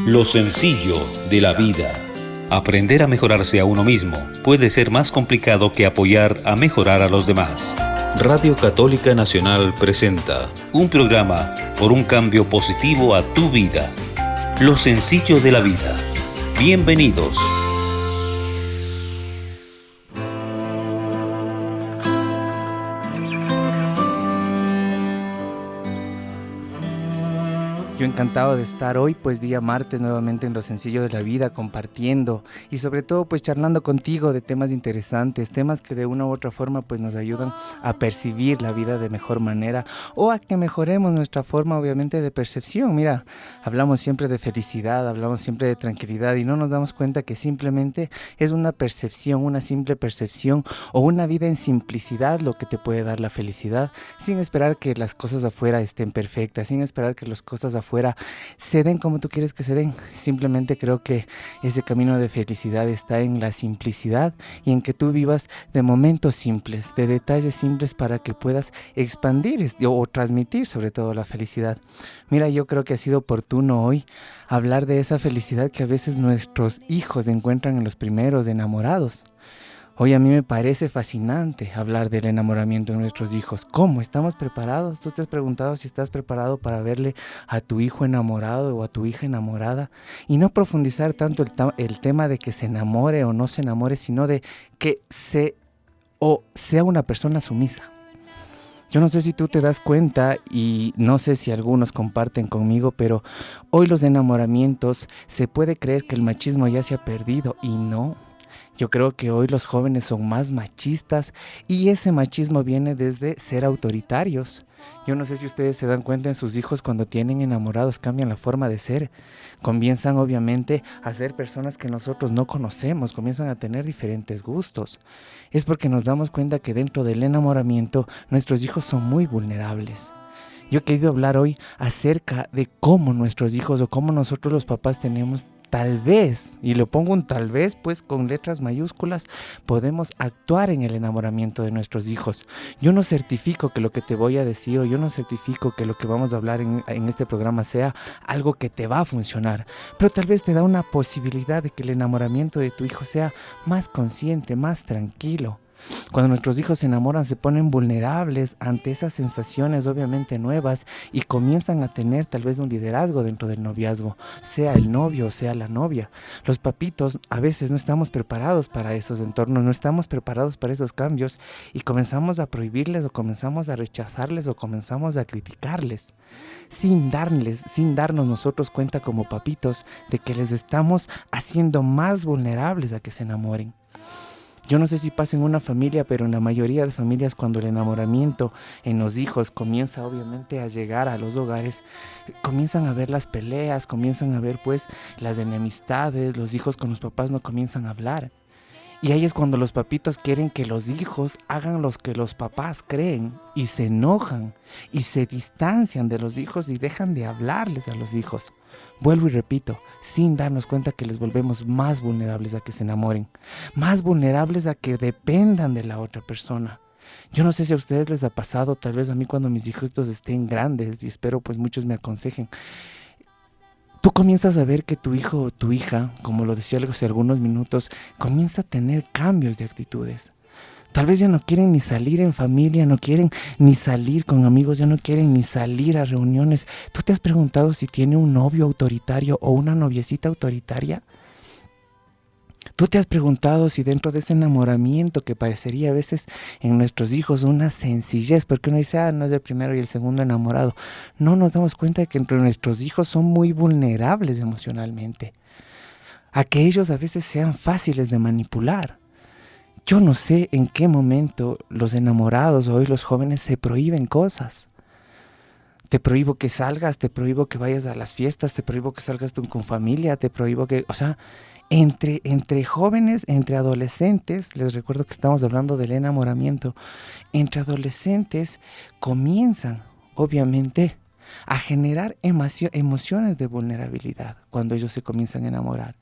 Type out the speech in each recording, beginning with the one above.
Lo sencillo de la vida. Aprender a mejorarse a uno mismo puede ser más complicado que apoyar a mejorar a los demás. Radio Católica Nacional presenta un programa por un cambio positivo a tu vida. Lo sencillo de la vida. Bienvenidos. Yo encantado de estar hoy, pues día martes, nuevamente en Lo Sencillo de la Vida, compartiendo y sobre todo pues charlando contigo de temas interesantes, temas que de una u otra forma pues nos ayudan a percibir la vida de mejor manera o a que mejoremos nuestra forma obviamente de percepción. Mira, hablamos siempre de felicidad, hablamos siempre de tranquilidad y no nos damos cuenta que simplemente es una percepción, una simple percepción o una vida en simplicidad lo que te puede dar la felicidad, sin esperar que las cosas afuera estén perfectas, sin esperar que las cosas afuera se den como tú quieres que se den. Simplemente creo que ese camino de felicidad está en la simplicidad y en que tú vivas de momentos simples, de detalles simples para que puedas expandir o transmitir sobre todo la felicidad. Mira, yo creo que ha sido oportuno hoy hablar de esa felicidad que a veces nuestros hijos encuentran en los primeros enamorados. Hoy a mí me parece fascinante hablar del enamoramiento de nuestros hijos. ¿Cómo? ¿Estamos preparados? ¿Tú te has preguntado si estás preparado para verle a tu hijo enamorado o a tu hija enamorada? Y no profundizar tanto el tema de que se enamore o no se enamore, sino de que sea una persona sumisa. Yo no sé si tú te das cuenta y no sé si algunos comparten conmigo, pero hoy los enamoramientos se puede creer que el machismo ya se ha perdido y no. Yo creo que hoy los jóvenes son más machistas y ese machismo viene desde ser autoritarios. Yo no sé si ustedes se dan cuenta en sus hijos cuando tienen enamorados cambian la forma de ser. Comienzan obviamente a ser personas que nosotros no conocemos, comienzan a tener diferentes gustos. Es porque nos damos cuenta que dentro del enamoramiento nuestros hijos son muy vulnerables. Yo he querido hablar hoy acerca de cómo nuestros hijos o cómo nosotros los papás tenemos tal vez, y lo pongo un tal vez pues con letras mayúsculas, podemos actuar en el enamoramiento de nuestros hijos. Yo no certifico que lo que te voy a decir o yo no certifico que lo que vamos a hablar en este programa sea algo que te va a funcionar, pero tal vez te da una posibilidad de que el enamoramiento de tu hijo sea más consciente, más tranquilo. Cuando nuestros hijos se enamoran se ponen vulnerables ante esas sensaciones obviamente nuevas y comienzan a tener tal vez un liderazgo dentro del noviazgo, sea el novio o sea la novia. Los papitos a veces no estamos preparados para esos entornos, no estamos preparados para esos cambios y comenzamos a prohibirles o comenzamos a rechazarles o comenzamos a criticarles. Sin darnos nosotros cuenta como papitos de que les estamos haciendo más vulnerables a que se enamoren. Yo no sé si pasa en una familia, pero en la mayoría de familias cuando el enamoramiento en los hijos comienza obviamente a llegar a los hogares, comienzan a ver las peleas, comienzan a ver pues las enemistades, los hijos con los papás no comienzan a hablar. Y ahí es cuando los papitos quieren que los hijos hagan lo que los papás creen y se enojan y se distancian de los hijos y dejan de hablarles a los hijos. Vuelvo y repito, sin darnos cuenta que les volvemos más vulnerables a que se enamoren, más vulnerables a que dependan de la otra persona. Yo no sé si a ustedes les ha pasado, tal vez a mí cuando mis hijos estén grandes y espero pues muchos me aconsejen. Tú comienzas a ver que tu hijo o tu hija, como lo decía hace algunos minutos, comienza a tener cambios de actitudes. Tal vez ya no quieren ni salir en familia, no quieren ni salir con amigos, ya no quieren ni salir a reuniones. ¿Tú te has preguntado si tiene un novio autoritario o una noviecita autoritaria? ¿Tú te has preguntado si dentro de ese enamoramiento que parecería a veces en nuestros hijos una sencillez, porque uno dice, no es el primero y el segundo enamorado, no nos damos cuenta de que entre nuestros hijos son muy vulnerables emocionalmente, a que ellos a veces sean fáciles de manipular? Yo no sé en qué momento los enamorados hoy los jóvenes se prohíben cosas. Te prohíbo que salgas, te prohíbo que vayas a las fiestas, te prohíbo que salgas tú con familia, te prohíbo que, entre jóvenes, entre adolescentes, les recuerdo que estamos hablando del enamoramiento, entre adolescentes comienzan, obviamente, a generar emociones de vulnerabilidad cuando ellos se comienzan a enamorar.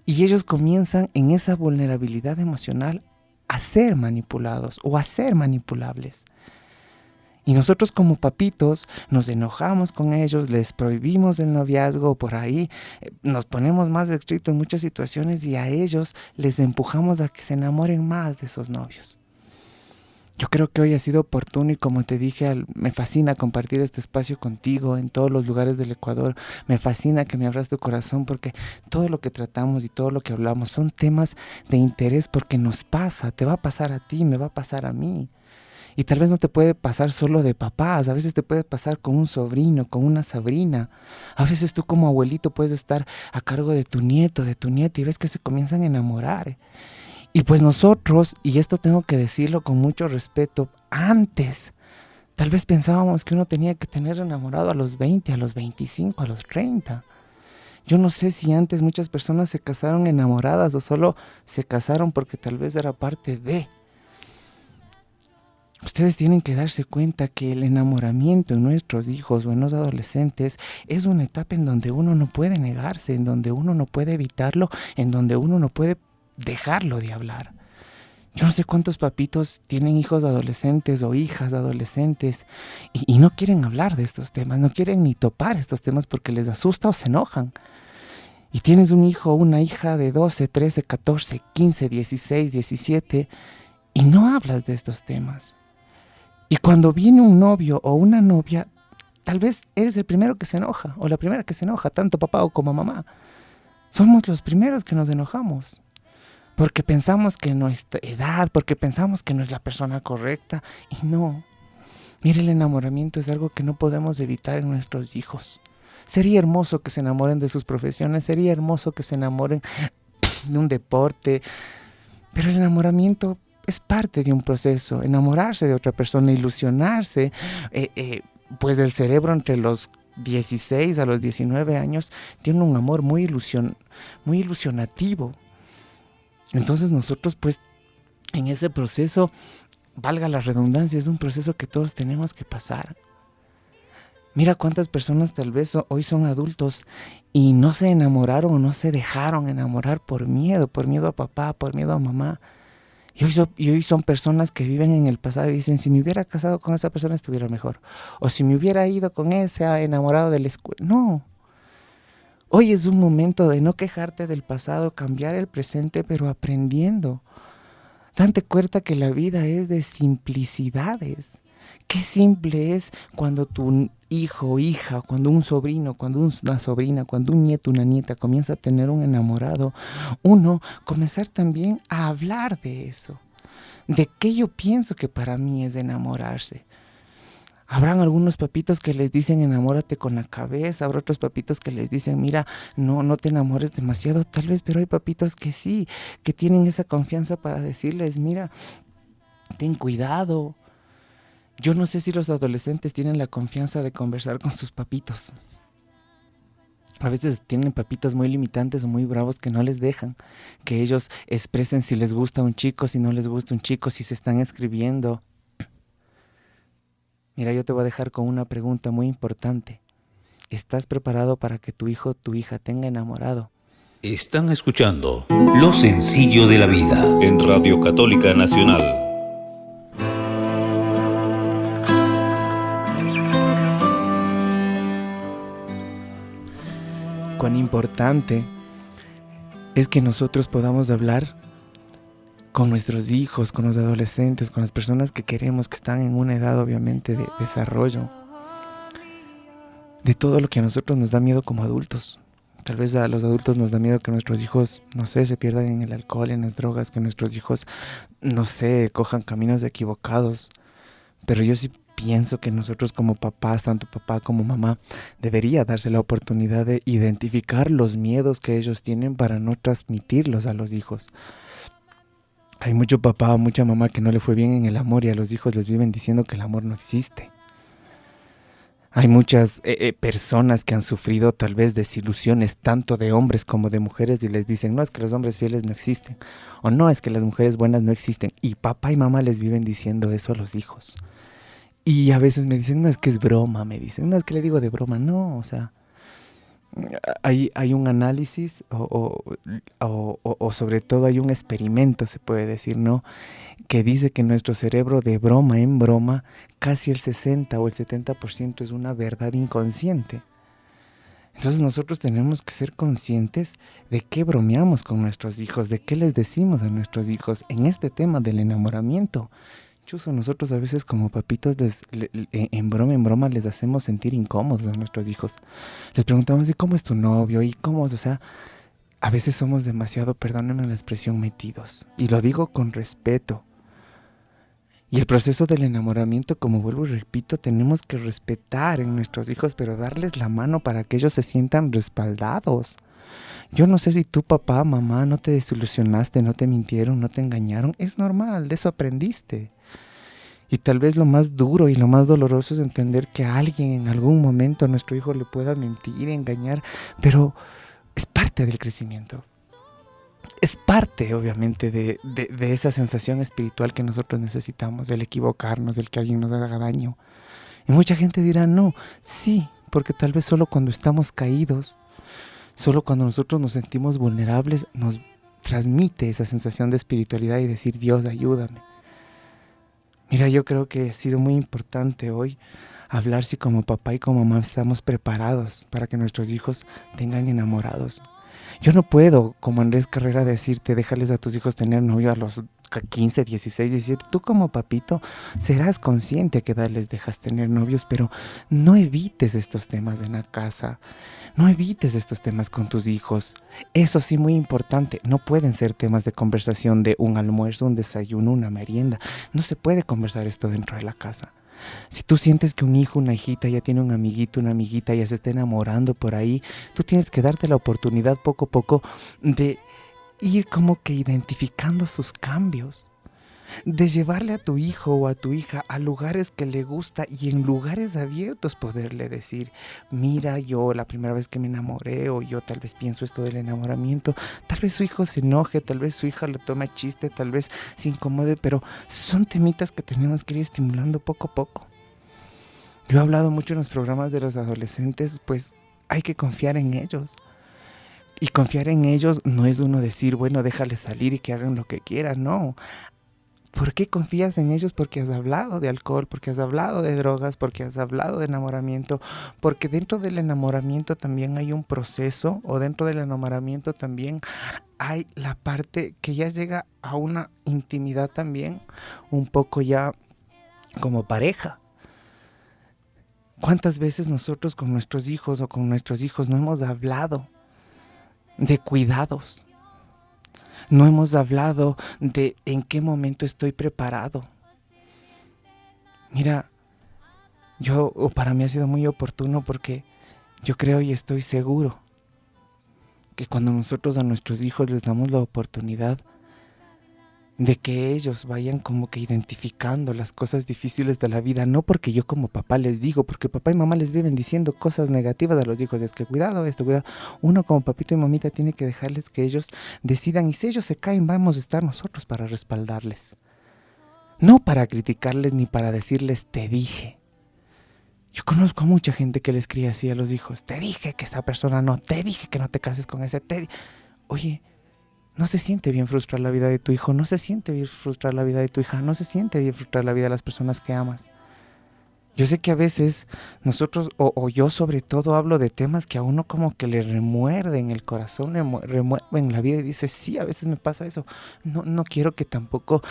Y ellos comienzan en esa vulnerabilidad emocional a ser manipulados o a ser manipulables. Y nosotros como papitos nos enojamos con ellos, les prohibimos el noviazgo, por ahí nos ponemos más estrictos en muchas situaciones y a ellos les empujamos a que se enamoren más de esos novios. Yo creo que hoy ha sido oportuno y como te dije, me fascina compartir este espacio contigo en todos los lugares del Ecuador. Me fascina que me abras tu corazón porque todo lo que tratamos y todo lo que hablamos son temas de interés porque nos pasa, te va a pasar a ti, me va a pasar a mí. Y tal vez no te puede pasar solo de papás, a veces te puede pasar con un sobrino, con una sobrina. A veces tú como abuelito puedes estar a cargo de tu nieto, de tu nieta y ves que se comienzan a enamorar. Y pues nosotros, y esto tengo que decirlo con mucho respeto, antes tal vez pensábamos que uno tenía que tener enamorado a los 20, a los 25, a los 30. Yo no sé si antes muchas personas se casaron enamoradas o solo se casaron porque tal vez era parte de. Ustedes tienen que darse cuenta que el enamoramiento en nuestros hijos o en los adolescentes es una etapa en donde uno no puede negarse, en donde uno no puede evitarlo, en donde uno no puede dejarlo de hablar. Yo no sé cuántos papitos tienen hijos adolescentes o hijas adolescentes y no quieren hablar de estos temas, no quieren ni topar estos temas porque les asusta o se enojan. Y tienes un hijo o una hija de 12, 13, 14, 15, 16, 17 y no hablas de estos temas. Y cuando viene un novio o una novia, tal vez eres el primero que se enoja o la primera que se enoja, tanto papá o como mamá. Somos los primeros que nos enojamos. Porque pensamos que nuestra edad, porque pensamos que no es la persona correcta. Y no. Mire, el enamoramiento es algo que no podemos evitar en nuestros hijos. Sería hermoso que se enamoren de sus profesiones, sería hermoso que se enamoren de un deporte. Pero el enamoramiento es parte de un proceso. Enamorarse de otra persona, ilusionarse. Pues el cerebro entre los 16 a los 19 años tiene un amor muy ilusionativo. Entonces nosotros pues en ese proceso, valga la redundancia, es un proceso que todos tenemos que pasar. Mira cuántas personas tal vez hoy son adultos y no se enamoraron o no se dejaron enamorar por miedo a papá, por miedo a mamá. Y hoy son personas que viven en el pasado y dicen, si me hubiera casado con esa persona estuviera mejor. O si me hubiera ido con ese enamorado de la escuela. No. Hoy es un momento de no quejarte del pasado, cambiar el presente, pero aprendiendo. Date cuenta que la vida es de simplicidades. Qué simple es cuando tu hijo o hija, cuando un sobrino, cuando una sobrina, cuando un nieto, una nieta comienza a tener un enamorado. Uno, comenzar también a hablar de eso. De qué yo pienso que para mí es enamorarse. Habrán algunos papitos que les dicen enamórate con la cabeza, habrá otros papitos que les dicen mira, no te enamores demasiado tal vez, pero hay papitos que sí, que tienen esa confianza para decirles mira, ten cuidado. Yo no sé si los adolescentes tienen la confianza de conversar con sus papitos. A veces tienen papitos muy limitantes o muy bravos que no les dejan que ellos expresen si les gusta un chico, si no les gusta un chico, si se están escribiendo. Mira, yo te voy a dejar con una pregunta muy importante. ¿Estás preparado para que tu hijo o tu hija tenga enamorado? Están escuchando Lo Sencillo de la Vida en Radio Católica Nacional. Cuán importante es que nosotros podamos hablar con nuestros hijos, con los adolescentes, con las personas que queremos, que están en una edad obviamente de desarrollo, de todo lo que a nosotros nos da miedo como adultos. Tal vez a los adultos nos da miedo que nuestros hijos, no sé, se pierdan en el alcohol, en las drogas, que nuestros hijos, no sé, cojan caminos equivocados. Pero yo sí pienso que nosotros como papás, tanto papá como mamá, debería darse la oportunidad de identificar los miedos que ellos tienen para no transmitirlos a los hijos. Hay mucho papá o mucha mamá que no le fue bien en el amor y a los hijos les viven diciendo que el amor no existe. Hay muchas personas que han sufrido tal vez desilusiones tanto de hombres como de mujeres y les dicen, no, es que los hombres fieles no existen. O no, es que las mujeres buenas no existen. Y papá y mamá les viven diciendo eso a los hijos. Y a veces me dicen, no, es que es broma, me dicen. No, es que le digo de broma. No, o sea, Hay un análisis o sobre todo hay un experimento, se puede decir, ¿no? Que dice que nuestro cerebro de broma en broma, casi el 60 o el 70% es una verdad inconsciente. Entonces nosotros tenemos que ser conscientes de qué bromeamos con nuestros hijos, de qué les decimos a nuestros hijos en este tema del enamoramiento. Chuso, nosotros a veces como papitos en broma les hacemos sentir incómodos a nuestros hijos. Les preguntamos, ¿y cómo es tu novio? ¿Y cómo es? O sea, a veces somos demasiado, perdónenme la expresión, metidos. Y lo digo con respeto. Y el proceso del enamoramiento, como vuelvo y repito, tenemos que respetar en nuestros hijos, pero darles la mano para que ellos se sientan respaldados. Yo no sé si tu papá, mamá, no te desilusionaste, no te mintieron, no te engañaron. Es normal, de eso aprendiste. Y tal vez lo más duro y lo más doloroso es entender que a alguien en algún momento a nuestro hijo le pueda mentir, engañar, pero es parte del crecimiento. Es parte, obviamente, de esa sensación espiritual que nosotros necesitamos, del equivocarnos, del que alguien nos haga daño. Y mucha gente dirá, no, sí, porque tal vez solo cuando estamos caídos, solo cuando nosotros nos sentimos vulnerables, nos transmite esa sensación de espiritualidad y decir, Dios, ayúdame. Mira, yo creo que ha sido muy importante hoy hablar si como papá y como mamá estamos preparados para que nuestros hijos tengan enamorados. Yo no puedo, como Andrés Carrera, decirte, déjales a tus hijos tener novio a los 15, 16, 17. Tú como papito serás consciente a qué edad les dejas tener novios, pero no evites estos temas en la casa. No evites estos temas con tus hijos. Eso sí, muy importante, no pueden ser temas de conversación de un almuerzo, un desayuno, una merienda. No se puede conversar esto dentro de la casa. Si tú sientes que un hijo, una hijita ya tiene un amiguito, una amiguita, ya se está enamorando por ahí, tú tienes que darte la oportunidad poco a poco de ir como que identificando sus cambios, de llevarle a tu hijo o a tu hija a lugares que le gusta y en lugares abiertos poderle decir, mira, yo la primera vez que me enamoré o yo tal vez pienso esto del enamoramiento, tal vez su hijo se enoje, tal vez su hija lo tome a chiste, tal vez se incomode, pero son temitas que tenemos que ir estimulando poco a poco. Yo he hablado mucho en los programas de los adolescentes, pues hay que confiar en ellos. Y confiar en ellos no es uno decir, bueno, déjales salir y que hagan lo que quieran, no. ¿Por qué confías en ellos? Porque has hablado de alcohol, porque has hablado de drogas, porque has hablado de enamoramiento, porque dentro del enamoramiento también hay un proceso, o dentro del enamoramiento también hay la parte que ya llega a una intimidad también, un poco ya como pareja. ¿Cuántas veces nosotros con nuestros hijos o con nuestros hijos no hemos hablado de cuidados? No hemos hablado de en qué momento estoy preparado. Mira, para mí ha sido muy oportuno porque yo creo y estoy seguro que cuando nosotros a nuestros hijos les damos la oportunidad de que ellos vayan como que identificando las cosas difíciles de la vida, no porque yo como papá les digo, porque papá y mamá les viven diciendo cosas negativas a los hijos, es que cuidado esto, cuidado. Uno como papito y mamita tiene que dejarles que ellos decidan, y si ellos se caen vamos a estar nosotros para respaldarles, no para criticarles ni para decirles te dije. Yo conozco a mucha gente que les cría así a los hijos, te dije que esa persona no, te dije que no te cases con ese, oye, no se siente bien frustrar la vida de tu hijo, no se siente bien frustrar la vida de tu hija, no se siente bien frustrar la vida de las personas que amas. Yo sé que a veces nosotros, o yo sobre todo, hablo de temas que a uno como que le remuerden el corazón, remueven la vida y dice, sí, a veces me pasa eso. No quiero que tampoco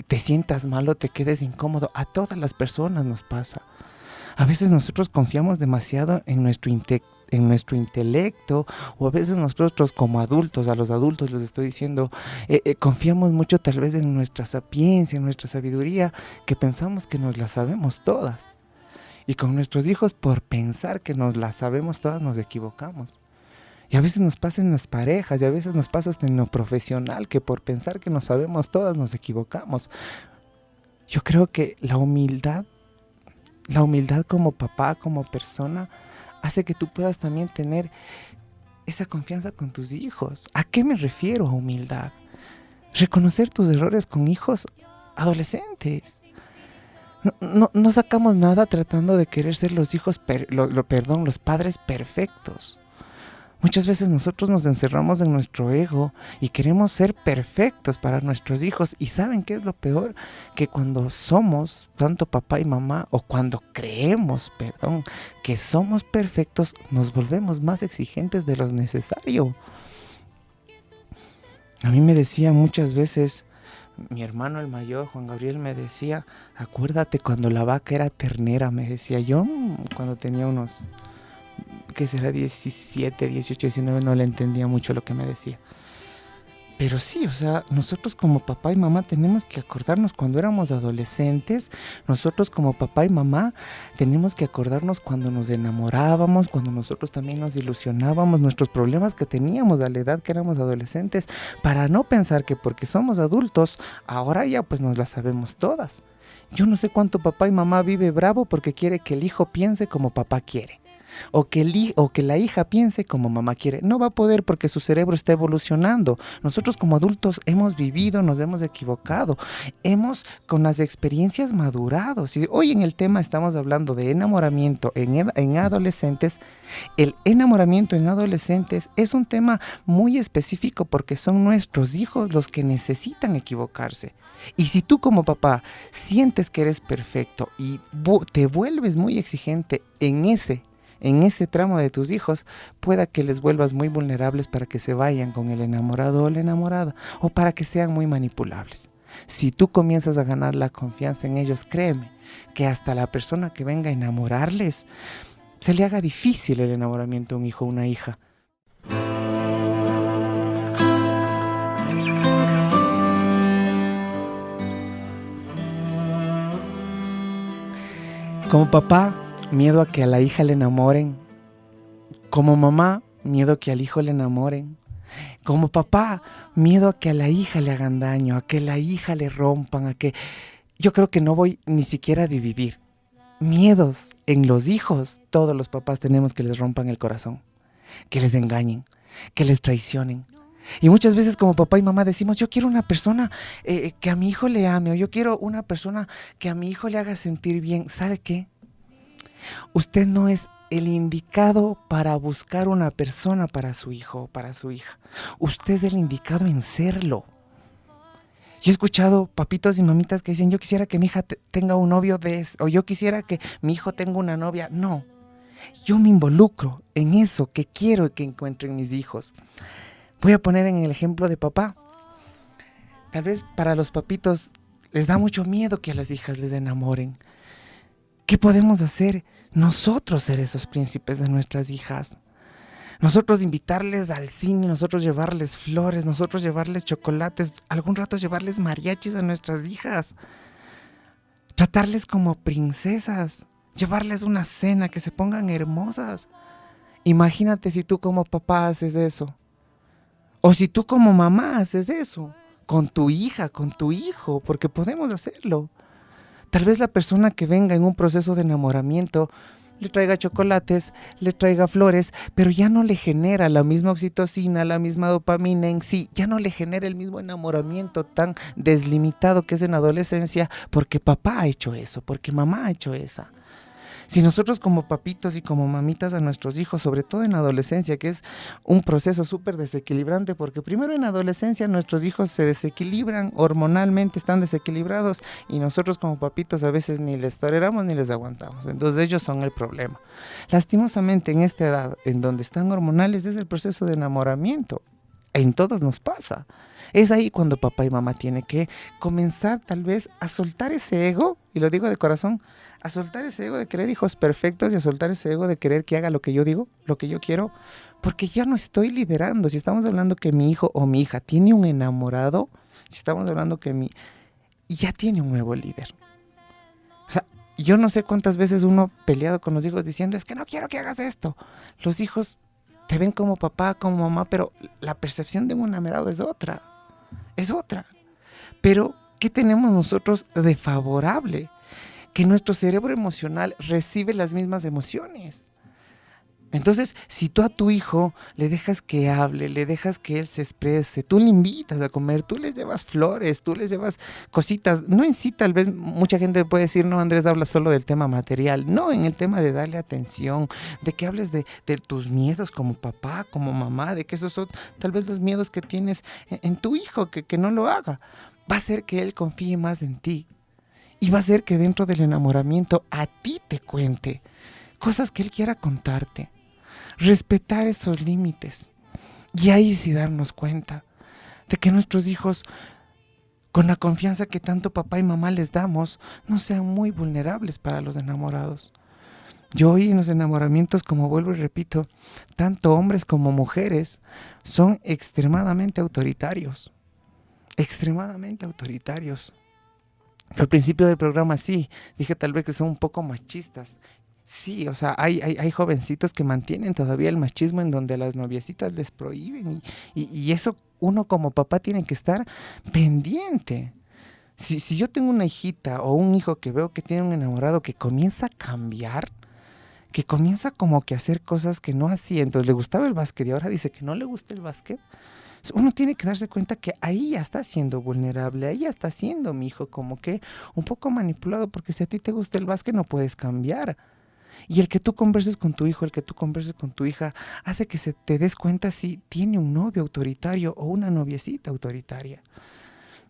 te sientas mal o te quedes incómodo. A todas las personas nos pasa. A veces nosotros confiamos demasiado en nuestro intelecto, o a veces nosotros como adultos, a los adultos les estoy diciendo, confiamos mucho tal vez en nuestra sapiencia, en nuestra sabiduría, que pensamos que nos la sabemos todas. Y con nuestros hijos, por pensar que nos la sabemos todas, nos equivocamos. Y a veces nos pasa en las parejas, y a veces nos pasa hasta en lo profesional, que por pensar que nos sabemos todas, nos equivocamos. Yo creo que la humildad como papá, como persona, hace que tú puedas también tener esa confianza con tus hijos. ¿A qué me refiero a humildad? Reconocer tus errores con hijos adolescentes. No sacamos nada tratando de querer ser los hijos, los padres perfectos. Muchas veces nosotros nos encerramos en nuestro ego y queremos ser perfectos para nuestros hijos. ¿Y saben qué es lo peor? Que cuando somos, tanto papá y mamá, o cuando creemos, que somos perfectos, nos volvemos más exigentes de lo necesario. A mí me decía muchas veces, mi hermano el mayor, Juan Gabriel, me decía, acuérdate cuando la vaca era ternera, me decía yo, cuando tenía unos, que será 17, 18, 19, no le entendía mucho lo que me decía. Pero sí, o sea, nosotros como papá y mamá tenemos que acordarnos cuando éramos adolescentes, nosotros como papá y mamá tenemos que acordarnos cuando nos enamorábamos, cuando nosotros también nos ilusionábamos, nuestros problemas que teníamos a la edad que éramos adolescentes, para no pensar que porque somos adultos, ahora ya pues nos las sabemos todas. Yo no sé cuánto papá y mamá vive bravo porque quiere que el hijo piense como papá quiere. O que la hija piense como mamá quiere. No va a poder porque su cerebro está evolucionando. Nosotros como adultos hemos vivido, nos hemos equivocado, hemos con las experiencias madurado. Si hoy en el tema estamos hablando de enamoramiento en adolescentes, el enamoramiento en adolescentes es un tema muy específico porque son nuestros hijos los que necesitan equivocarse. Y si tú como papá sientes que eres perfecto y te vuelves muy exigente en ese tramo de tus hijos, pueda que les vuelvas muy vulnerables para que se vayan con el enamorado o la enamorada, o para que sean muy manipulables. Si tú comienzas a ganar la confianza en ellos, créeme que hasta la persona que venga a enamorarles, se le haga difícil el enamoramiento a un hijo o una hija. Como papá, miedo a que a la hija le enamoren. Como mamá, miedo a que al hijo le enamoren. Como papá, miedo a que a la hija le hagan daño, a que a la hija le rompan, a que... Yo creo que no voy ni siquiera a dividir. Miedos en los hijos, todos los papás tenemos que les rompan el corazón, que les engañen, que les traicionen. Y muchas veces como papá y mamá decimos, yo quiero una persona que a mi hijo le ame, o yo quiero una persona que a mi hijo le haga sentir bien. ¿Sabe qué? Usted no es el indicado para buscar una persona para su hijo o para su hija. Usted es el indicado en serlo. Yo he escuchado papitos y mamitas que dicen, yo quisiera que mi hija tenga un novio o yo quisiera que mi hijo tenga una novia. No, yo me involucro en eso que quiero que encuentren mis hijos. Voy a poner en el ejemplo de papá. Tal vez para los papitos les da mucho miedo que a las hijas les enamoren. ¿Qué podemos hacer? Nosotros ser esos príncipes de nuestras hijas. Nosotros invitarles al cine, nosotros llevarles flores, nosotros llevarles chocolates, algún rato llevarles mariachis a nuestras hijas. Tratarles como princesas, llevarles una cena, que se pongan hermosas. Imagínate si tú como papá haces eso. O si tú como mamá haces eso, con tu hija, con tu hijo, porque podemos hacerlo. Tal vez la persona que venga en un proceso de enamoramiento le traiga chocolates, le traiga flores, pero ya no le genera la misma oxitocina, la misma dopamina en sí, ya no le genera el mismo enamoramiento tan deslimitado que es en la adolescencia, porque papá ha hecho eso, porque mamá ha hecho esa. Si nosotros como papitos y como mamitas a nuestros hijos, sobre todo en la adolescencia, que es un proceso súper desequilibrante, porque primero en la adolescencia nuestros hijos se desequilibran, hormonalmente están desequilibrados, y nosotros como papitos a veces ni les toleramos ni les aguantamos. Entonces ellos son el problema. Lastimosamente en esta edad, en donde están hormonales, es el proceso de enamoramiento. En todos nos pasa. Es ahí cuando papá y mamá tienen que comenzar tal vez a soltar ese ego, y lo digo de corazón, a soltar ese ego de querer hijos perfectos y a soltar ese ego de querer que haga lo que yo digo, lo que yo quiero, porque ya no estoy liderando. Si estamos hablando que mi hijo o mi hija tiene un enamorado, si estamos hablando que ya tiene un nuevo líder. O sea, yo no sé cuántas veces uno peleado con los hijos diciendo, es que no quiero que hagas esto. Los hijos te ven como papá, como mamá, pero la percepción de un enamorado es otra. Es otra. Pero, ¿qué tenemos nosotros de favorable? Que nuestro cerebro emocional recibe las mismas emociones. Entonces, si tú a tu hijo le dejas que hable, le dejas que él se exprese, tú le invitas a comer, tú le llevas flores, tú le llevas cositas, no en sí, tal vez mucha gente puede decir, no, Andrés habla solo del tema material, no, en el tema de darle atención, de que hables de tus miedos como papá, como mamá, de que esos son tal vez los miedos que tienes en tu hijo, que no lo haga, va a hacer que él confíe más en ti y va a hacer que dentro del enamoramiento a ti te cuente cosas que él quiera contarte. Respetar esos límites y ahí sí darnos cuenta de que nuestros hijos, con la confianza que tanto papá y mamá les damos, no sean muy vulnerables para los enamorados. Yo hoy en los enamoramientos, como vuelvo y repito, tanto hombres como mujeres son extremadamente autoritarios. Extremadamente autoritarios. Al principio del programa sí, dije tal vez que son un poco machistas. Sí, o sea, hay jovencitos que mantienen todavía el machismo en donde a las noviecitas les prohíben y eso uno como papá tiene que estar pendiente. Si yo tengo una hijita o un hijo que veo que tiene un enamorado que comienza a cambiar, que comienza como que a hacer cosas que no hacía, entonces le gustaba el básquet y ahora dice que no le gusta el básquet, uno tiene que darse cuenta que ahí ya está siendo vulnerable, ahí ya está siendo mi hijo como que un poco manipulado, porque si a ti te gusta el básquet no puedes cambiar. Y el que tú converses con tu hijo, el que tú converses con tu hija, hace que se te des cuenta si tiene un novio autoritario o una noviecita autoritaria.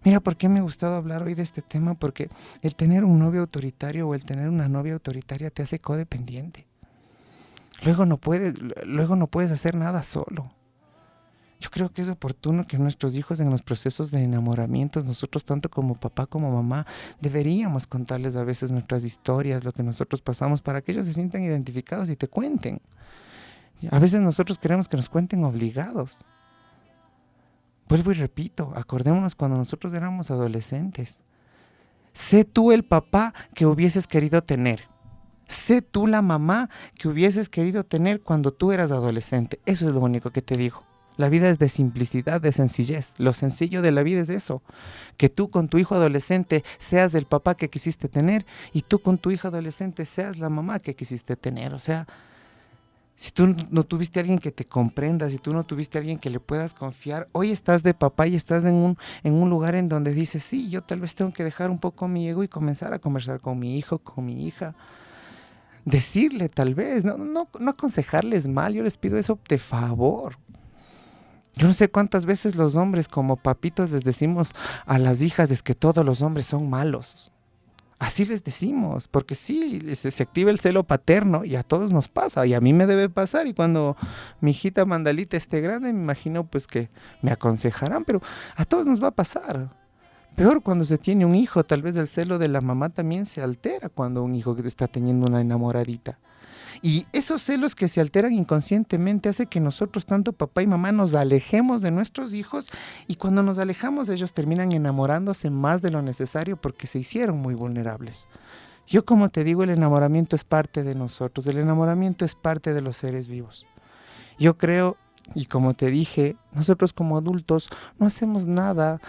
Mira, ¿por qué me ha gustado hablar hoy de este tema? Porque el tener un novio autoritario o el tener una novia autoritaria te hace codependiente. Luego no puedes hacer nada solo. Yo creo que es oportuno que nuestros hijos en los procesos de enamoramiento, nosotros tanto como papá como mamá, deberíamos contarles a veces nuestras historias, lo que nosotros pasamos, para que ellos se sientan identificados y te cuenten. A veces nosotros queremos que nos cuenten obligados. Vuelvo y repito, acordémonos cuando nosotros éramos adolescentes. Sé tú el papá que hubieses querido tener. Sé tú la mamá que hubieses querido tener cuando tú eras adolescente. Eso es lo único que te digo. La vida es de simplicidad, de sencillez. Lo sencillo de la vida es eso. Que tú con tu hijo adolescente seas el papá que quisiste tener y tú con tu hija adolescente seas la mamá que quisiste tener. O sea, si tú no tuviste a alguien que te comprenda, si tú no tuviste a alguien que le puedas confiar, hoy estás de papá y estás en un lugar en donde dices, sí, yo tal vez tengo que dejar un poco mi ego y comenzar a conversar con mi hijo, con mi hija. Decirle tal vez, no aconsejarles mal, yo les pido eso de favor. Yo no sé cuántas veces los hombres como papitos les decimos a las hijas es que todos los hombres son malos. Así les decimos, porque sí, se activa el celo paterno y a todos nos pasa, y a mí me debe pasar, y cuando mi hijita Mandalita esté grande, me imagino pues que me aconsejarán, pero a todos nos va a pasar. Peor cuando se tiene un hijo, tal vez el celo de la mamá también se altera cuando un hijo está teniendo una enamoradita. Y esos celos que se alteran inconscientemente hace que nosotros, tanto papá y mamá, nos alejemos de nuestros hijos y cuando nos alejamos ellos terminan enamorándose más de lo necesario porque se hicieron muy vulnerables. Yo como te digo, el enamoramiento es parte de nosotros, el enamoramiento es parte de los seres vivos. Yo creo, y como te dije, nosotros como adultos no hacemos nada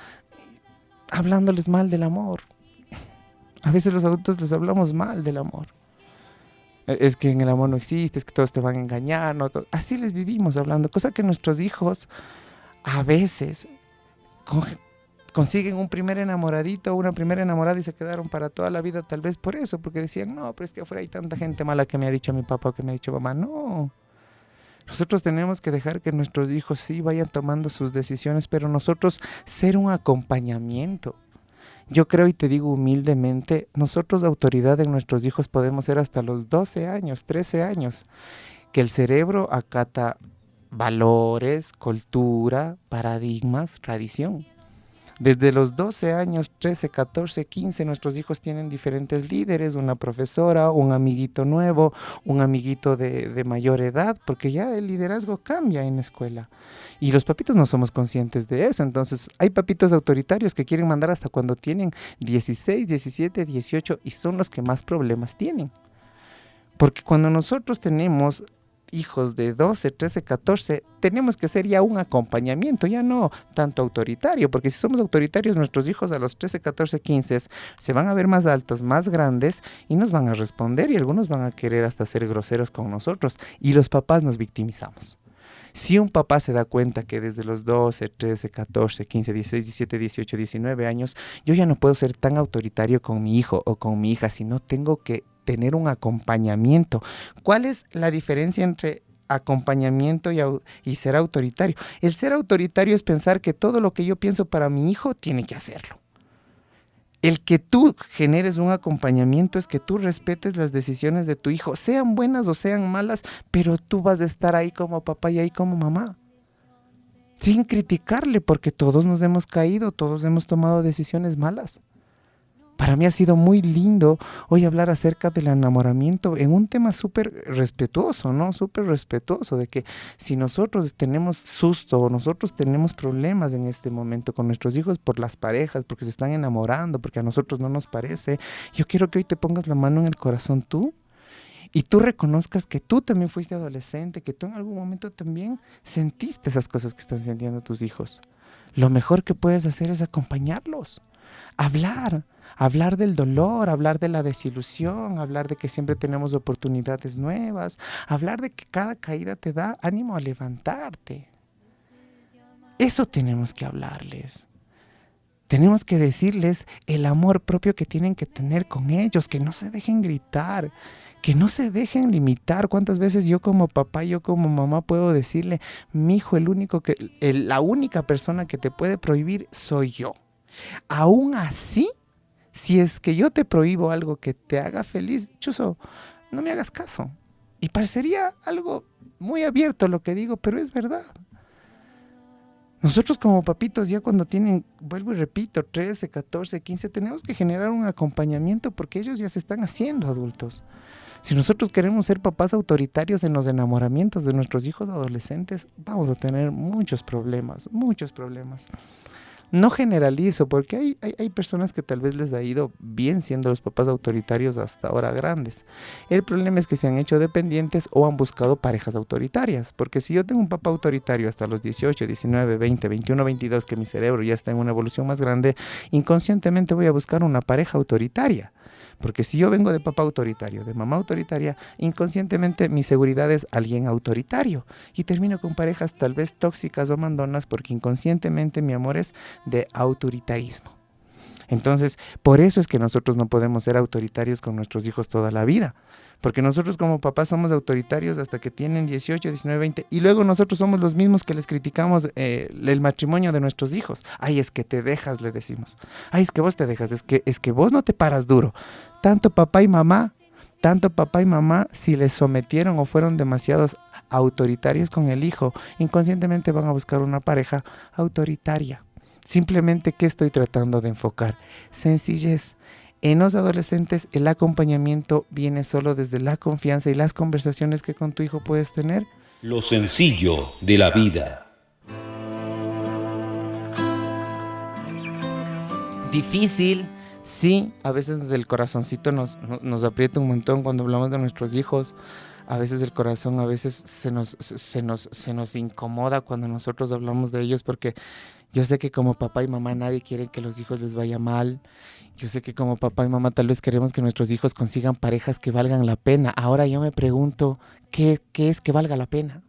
hablándoles mal del amor. A veces los adultos les hablamos mal del amor. Es que en el amor no existe, es que todos te van a engañar, ¿no? Así les vivimos hablando, cosa que nuestros hijos a veces consiguen un primer enamoradito o una primera enamorada y se quedaron para toda la vida, tal vez por eso, porque decían, no, pero es que afuera hay tanta gente mala que me ha dicho mi papá o que me ha dicho mamá. No, nosotros tenemos que dejar que nuestros hijos sí vayan tomando sus decisiones, pero nosotros ser un acompañamiento. Yo creo y te digo humildemente, nosotros de autoridad en nuestros hijos podemos ser hasta los 12 años, 13 años, que el cerebro acata valores, cultura, paradigmas, tradición. Desde los 12 años, 13, 14, 15, nuestros hijos tienen diferentes líderes, una profesora, un amiguito nuevo, un amiguito de mayor edad, porque ya el liderazgo cambia en la escuela. Y los papitos no somos conscientes de eso, entonces hay papitos autoritarios que quieren mandar hasta cuando tienen 16, 17, 18 y son los que más problemas tienen. Porque cuando nosotros tenemos hijos de 12, 13, 14, tenemos que ser ya un acompañamiento, ya no tanto autoritario, porque si somos autoritarios, nuestros hijos a los 13, 14, 15 se van a ver más altos, más grandes y nos van a responder y algunos van a querer hasta ser groseros con nosotros y los papás nos victimizamos. Si un papá se da cuenta que desde los 12, 13, 14, 15, 16, 17, 18, 19 años, yo ya no puedo ser tan autoritario con mi hijo o con mi hija, sino tengo que tener un acompañamiento. ¿Cuál es la diferencia entre acompañamiento y ser autoritario? El ser autoritario es pensar que todo lo que yo pienso para mi hijo tiene que hacerlo. El que tú generes un acompañamiento es que tú respetes las decisiones de tu hijo, sean buenas o sean malas, pero tú vas a estar ahí como papá y ahí como mamá, sin criticarle, porque todos nos hemos caído, todos hemos tomado decisiones malas. Para mí ha sido muy lindo hoy hablar acerca del enamoramiento en un tema súper respetuoso, ¿no? Súper respetuoso de que si nosotros tenemos susto o nosotros tenemos problemas en este momento con nuestros hijos por las parejas, porque se están enamorando, porque a nosotros no nos parece, yo quiero que hoy te pongas la mano en el corazón tú y tú reconozcas que tú también fuiste adolescente, que tú en algún momento también sentiste esas cosas que están sintiendo tus hijos. Lo mejor que puedes hacer es acompañarlos, hablar del dolor, hablar de la desilusión, hablar de que siempre tenemos oportunidades nuevas, hablar de que cada caída te da ánimo a levantarte. Eso tenemos que hablarles. Tenemos que decirles el amor propio que tienen que tener con ellos, que no se dejen gritar, que no se dejen limitar. ¿Cuántas veces yo como papá, yo como mamá puedo decirle, mi hijo, la única persona que te puede prohibir soy yo? Aún así, si es que yo te prohíbo algo que te haga feliz, chuzo, no me hagas caso. Y parecería algo muy abierto lo que digo, pero es verdad. Nosotros como papitos ya cuando tienen, vuelvo y repito, 13, 14, 15, tenemos que generar un acompañamiento porque ellos ya se están haciendo adultos. Si nosotros queremos ser papás autoritarios en los enamoramientos de nuestros hijos adolescentes, vamos a tener muchos problemas, muchos problemas. No generalizo, porque hay personas que tal vez les ha ido bien siendo los papás autoritarios hasta ahora grandes. El problema es que se han hecho dependientes o han buscado parejas autoritarias, porque si yo tengo un papá autoritario hasta los 18, 19, 20, 21, 22, que mi cerebro ya está en una evolución más grande, inconscientemente voy a buscar una pareja autoritaria. Porque si yo vengo de papá autoritario, de mamá autoritaria, inconscientemente mi seguridad es alguien autoritario. Y termino con parejas tal vez tóxicas o mandonas porque inconscientemente mi amor es de autoritarismo. Entonces, por eso es que nosotros no podemos ser autoritarios con nuestros hijos toda la vida. Porque nosotros como papás somos autoritarios hasta que tienen 18, 19, 20 y luego nosotros somos los mismos que les criticamos el matrimonio de nuestros hijos. Ay, es que te dejas, le decimos. Ay, es que vos te dejas, es que vos no te paras duro. Tanto papá y mamá, si les sometieron o fueron demasiados autoritarios con el hijo, inconscientemente van a buscar una pareja autoritaria. Simplemente, ¿qué estoy tratando de enfocar? Sencillez. En los adolescentes el acompañamiento viene solo desde la confianza y las conversaciones que con tu hijo puedes tener. Lo sencillo de la vida. Difícil, sí, a veces el corazoncito nos aprieta un montón cuando hablamos de nuestros hijos. A veces el corazón, a veces se nos incomoda cuando nosotros hablamos de ellos, porque yo sé que como papá y mamá nadie quiere que los hijos les vaya mal. Yo sé que como papá y mamá tal vez queremos que nuestros hijos consigan parejas que valgan la pena. Ahora yo me pregunto, ¿qué es que valga la pena?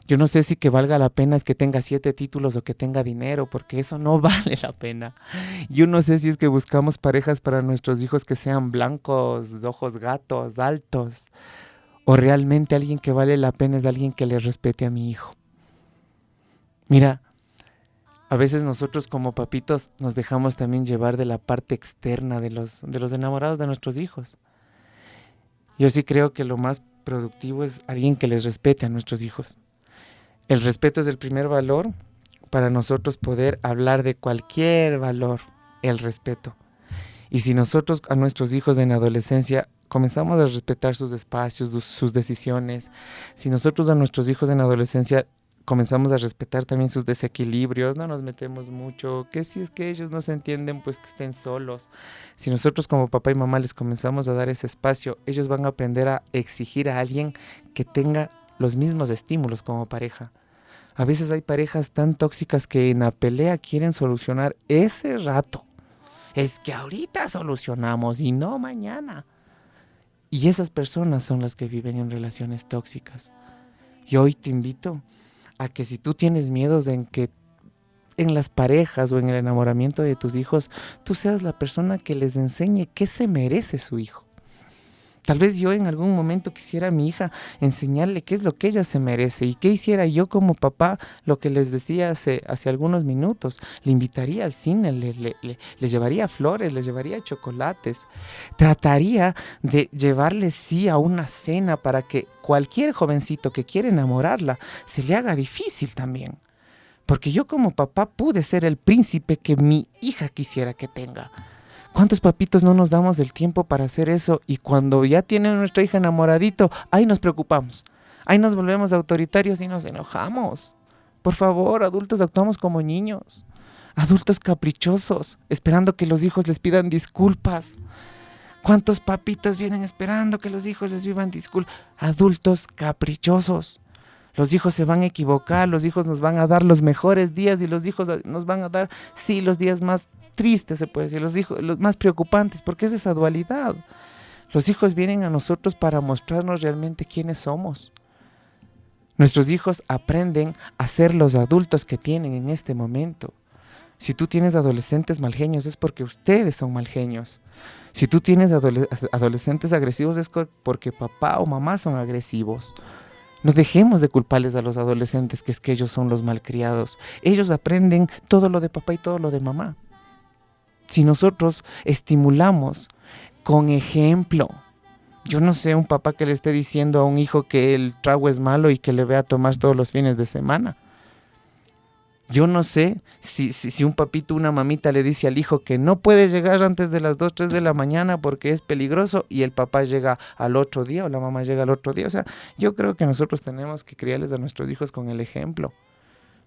Yo no sé si que valga la pena es que tenga 7 títulos o que tenga dinero, porque eso no vale la pena. Yo no sé si es que buscamos parejas para nuestros hijos que sean blancos, de ojos gatos, altos, o realmente alguien que vale la pena es alguien que le respete a mi hijo. Mira, a veces nosotros como papitos nos dejamos también llevar de la parte externa de los enamorados de nuestros hijos. Yo sí creo que lo más productivo es alguien que les respete a nuestros hijos. El respeto es el primer valor para nosotros poder hablar de cualquier valor, el respeto. Y si nosotros a nuestros hijos en adolescencia comenzamos a respetar sus espacios, sus decisiones, si nosotros a nuestros hijos en adolescencia comenzamos a respetar también sus desequilibrios, no nos metemos mucho, que si es que ellos no se entienden, pues que estén solos. Si nosotros como papá y mamá les comenzamos a dar ese espacio, ellos van a aprender a exigir a alguien que tenga los mismos estímulos como pareja. A veces hay parejas tan tóxicas que en la pelea quieren solucionar ese rato. Es que ahorita solucionamos y no mañana. Y esas personas son las que viven en relaciones tóxicas. Y hoy te invito a que si tú tienes miedos en que en las parejas o en el enamoramiento de tus hijos, tú seas la persona que les enseñe qué se merece su hijo. Tal vez yo en algún momento quisiera a mi hija enseñarle qué es lo que ella se merece y qué hiciera yo como papá, lo que les decía hace algunos minutos. Le invitaría al cine, le llevaría flores, le llevaría chocolates. Trataría de llevarle sí a una cena para que cualquier jovencito que quiera enamorarla se le haga difícil también. Porque yo como papá pude ser el príncipe que mi hija quisiera que tenga. ¿Cuántos papitos no nos damos el tiempo para hacer eso? Y cuando ya tiene nuestra hija enamoradito, ahí nos preocupamos. Ahí nos volvemos autoritarios y nos enojamos. Por favor, adultos, actuamos como niños. Adultos caprichosos, esperando que los hijos les pidan disculpas. ¿Cuántos papitos vienen esperando que los hijos les pidan disculpas? Adultos caprichosos. Los hijos se van a equivocar, los hijos nos van a dar los mejores días y los hijos nos van a dar, sí, los días más tristes, se puede decir, los más preocupantes, porque es esa dualidad. Los hijos vienen a nosotros para mostrarnos realmente quiénes somos. Nuestros hijos aprenden a ser los adultos que tienen en este momento. Si tú tienes adolescentes malgenios es porque ustedes son malgenios. Si tú tienes adolescentes agresivos es porque papá o mamá son agresivos. No dejemos de culparles a los adolescentes que es que ellos son los malcriados. Ellos aprenden todo lo de papá y todo lo de mamá. Si nosotros estimulamos con ejemplo, yo no sé, un papá que le esté diciendo a un hijo que el trago es malo y que le vea tomar todos los fines de semana. Yo no sé si un papito o una mamita le dice al hijo que no puede llegar antes de las 2, 3 de la mañana porque es peligroso y el papá llega al otro día o la mamá llega al otro día. O sea, yo creo que nosotros tenemos que criarles a nuestros hijos con el ejemplo.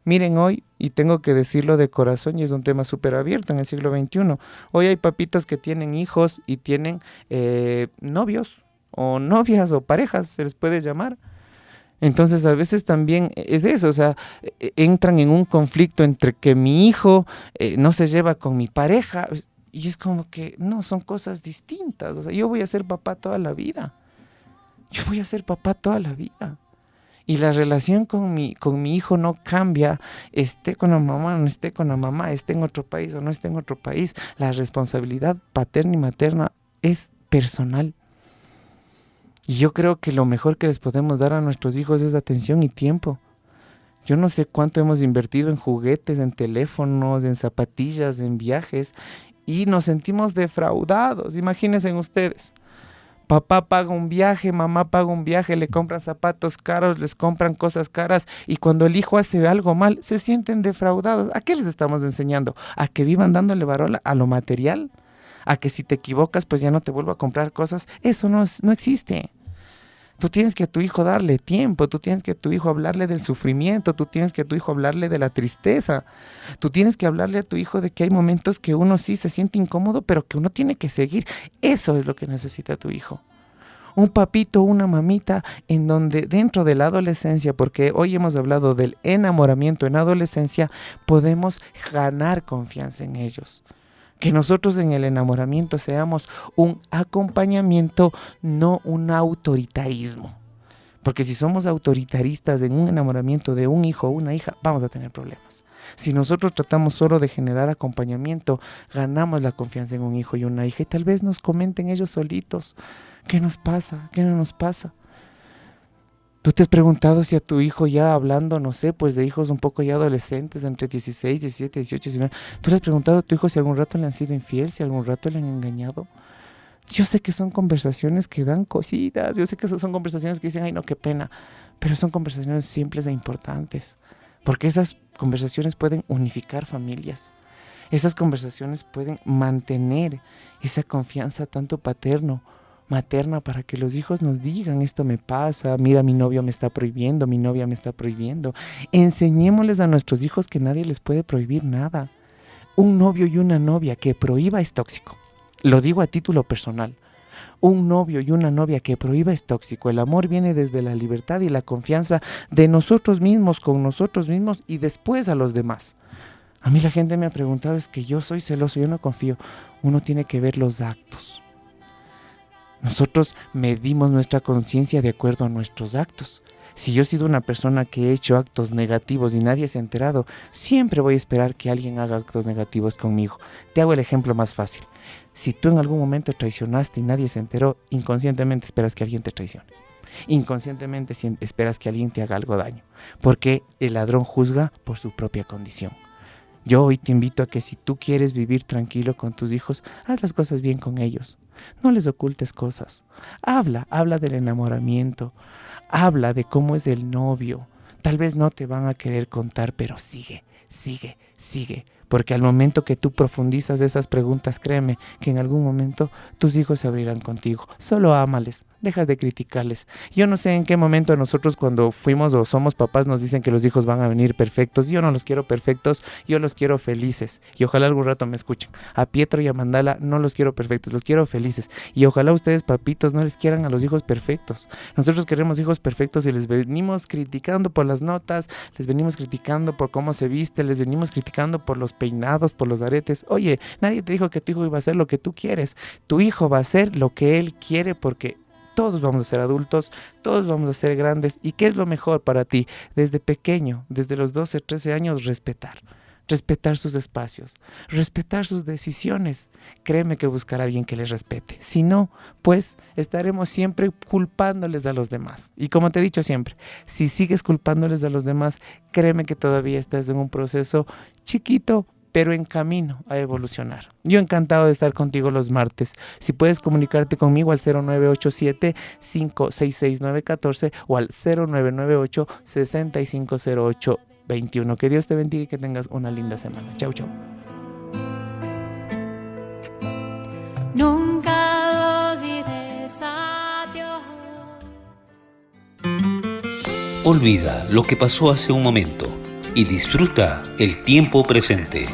Miren hoy, y tengo que decirlo de corazón, y es un tema súper abierto en el siglo XXI, hoy hay papitos que tienen hijos y tienen novios o novias o parejas, se les puede llamar. Entonces a veces también es eso, o sea, entran en un conflicto entre que mi hijo no se lleva con mi pareja, y es como que no, son cosas distintas. O sea, yo voy a ser papá toda la vida, yo voy a ser papá toda la vida. Y la relación con mi hijo no cambia, esté con la mamá o no esté con la mamá, esté en otro país o no esté en otro país. La responsabilidad paterna y materna es personal. Y yo creo que lo mejor que les podemos dar a nuestros hijos es atención y tiempo. Yo no sé cuánto hemos invertido en juguetes, en teléfonos, en zapatillas, en viajes, y nos sentimos defraudados. Imagínense ustedes. Papá paga un viaje, mamá paga un viaje, le compran zapatos caros, les compran cosas caras y cuando el hijo hace algo mal, se sienten defraudados. ¿A qué les estamos enseñando? ¿A que vivan dándole valor a lo material? ¿A que si te equivocas pues ya no te vuelvo a comprar cosas? Eso no existe. Tú tienes que a tu hijo darle tiempo, tú tienes que a tu hijo hablarle del sufrimiento, tú tienes que a tu hijo hablarle de la tristeza, tú tienes que hablarle a tu hijo de que hay momentos que uno sí se siente incómodo, pero que uno tiene que seguir. Eso es lo que necesita tu hijo. Un papito, una mamita, en donde dentro de la adolescencia, porque hoy hemos hablado del enamoramiento en adolescencia, podemos ganar confianza en ellos. Que nosotros en el enamoramiento seamos un acompañamiento, no un autoritarismo. Porque si somos autoritaristas en un enamoramiento de un hijo o una hija, vamos a tener problemas. Si nosotros tratamos solo de generar acompañamiento, ganamos la confianza en un hijo y una hija y tal vez nos comenten ellos solitos, ¿qué nos pasa? ¿Qué no nos pasa? ¿Tú te has preguntado si a tu hijo ya hablando, no sé, pues de hijos un poco ya adolescentes, entre 16, 17, 18, 19, ¿tú le has preguntado a tu hijo si algún rato le han sido infiel, si algún rato le han engañado? Yo sé que son conversaciones que dan cositas, yo sé que son conversaciones que dicen, ay no, qué pena, pero son conversaciones simples e importantes, porque esas conversaciones pueden unificar familias, esas conversaciones pueden mantener esa confianza tanto paterno materna para que los hijos nos digan, esto me pasa, mira, mi novio me está prohibiendo, mi novia me está prohibiendo. Enseñémosles a nuestros hijos que nadie les puede prohibir nada. Un novio y una novia que prohíba es tóxico. Lo digo a título personal. Un novio y una novia que prohíba es tóxico. El amor viene desde la libertad y la confianza de nosotros mismos, con nosotros mismos y después a los demás. A mí la gente me ha preguntado, es que yo soy celoso, yo no confío. Uno tiene que ver los actos. Nosotros medimos nuestra conciencia de acuerdo a nuestros actos. Si yo he sido una persona que he hecho actos negativos y nadie se ha enterado, siempre voy a esperar que alguien haga actos negativos conmigo. Te hago el ejemplo más fácil. Si tú en algún momento traicionaste y nadie se enteró, inconscientemente esperas que alguien te traicione. Inconscientemente esperas que alguien te haga algo daño, porque el ladrón juzga por su propia condición. Yo hoy te invito a que si tú quieres vivir tranquilo con tus hijos, haz las cosas bien con ellos. No les ocultes cosas. Habla del enamoramiento. Habla de cómo es el novio. Tal vez no te van a querer contar, pero sigue. Porque al momento que tú profundizas esas preguntas, créeme que en algún momento tus hijos se abrirán contigo. Solo ámales, dejas de criticarles. Yo no sé en qué momento nosotros cuando fuimos o somos papás nos dicen que los hijos van a venir perfectos. Yo no los quiero perfectos, yo los quiero felices. Y ojalá algún rato me escuchen. A Pietro y a Mandala no los quiero perfectos, los quiero felices. Y ojalá ustedes, papitos, no les quieran a los hijos perfectos. Nosotros queremos hijos perfectos y les venimos criticando por las notas, les venimos criticando por cómo se viste, les venimos criticando por los peinados, por los aretes. Oye, nadie te dijo que tu hijo iba a hacer lo que tú quieres. Tu hijo va a hacer lo que él quiere porque todos vamos a ser adultos, todos vamos a ser grandes. ¿Y qué es lo mejor para ti? Desde pequeño, desde los 12, 13 años, respetar sus espacios, respetar sus decisiones. Créeme que buscar a alguien que les respete. Si no, pues estaremos siempre culpándoles a los demás. Y como te he dicho siempre, si sigues culpándoles a los demás, créeme que todavía estás en un proceso chiquito, pero en camino a evolucionar. Yo encantado de estar contigo los martes. Si puedes comunicarte conmigo al 0987-566-914 o al 0998-6508-21. Que Dios te bendiga y que tengas una linda semana. Chau, chau. Nunca olvides a Dios. Olvida lo que pasó hace un momento y disfruta el tiempo presente.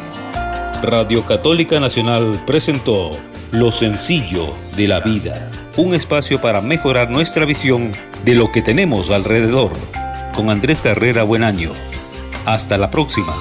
Radio Católica Nacional presentó Lo sencillo de la vida, un espacio para mejorar nuestra visión de lo que tenemos alrededor. Con Andrés Carrera Buenaño. Hasta la próxima.